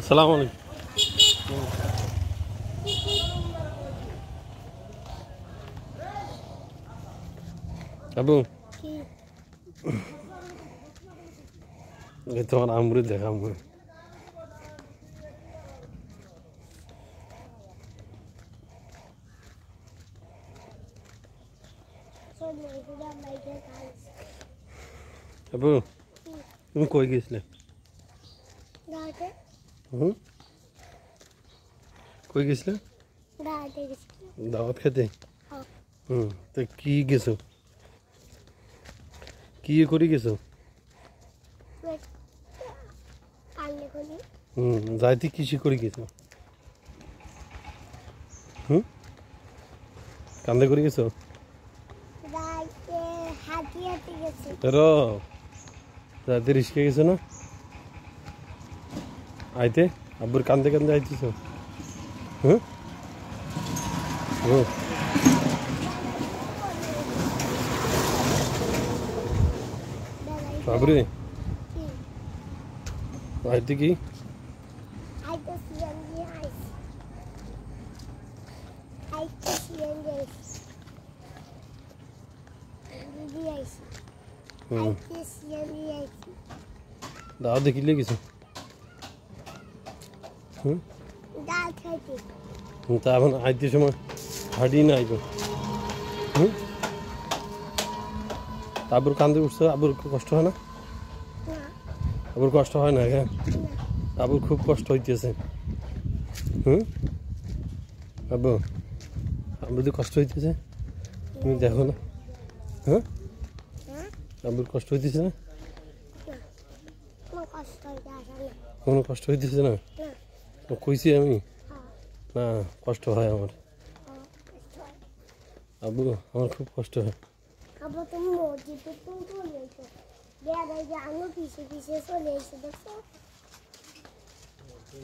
আসসালামু আলাইকুম। আবু তোমার আমরুদ দেখাম। আবু তুমি কই গেছিলে? কই গেছিলে? দাওয়াত খেতে। তো কি গেছো? কি করে গেছো? যাইতে কিসে করে গেছো? কান্দে করে গেছো? যাইতে রিস্কে গেছো না? আইতে আব্বুর কান্দে কান্দে আইতেছো? বাবরে আইতে কি? দাওয়াত দেখিলে কিছু তা এখন আইতে সময় হাঁটি না আইব। আবুর কান্দে উঠছো, আবুর কষ্ট হয় না? আবুর কষ্ট হয় না? হ্যাঁ, আবুর খুব কষ্ট হইতেছে। আবু আবুর তো কষ্ট হইতেছে, তুমি দেখো না? আবুর কষ্ট হইতেছে না? কোনো কষ্ট হইতেছে না? কইছি আমি না কষ্ট হয় আমার। আবু আমার খুব কষ্ট হয়। আবার তুমি মসজিদে চলে এসো, আমি পিছিয়ে পিছিয়ে চলে এসে দেখছো।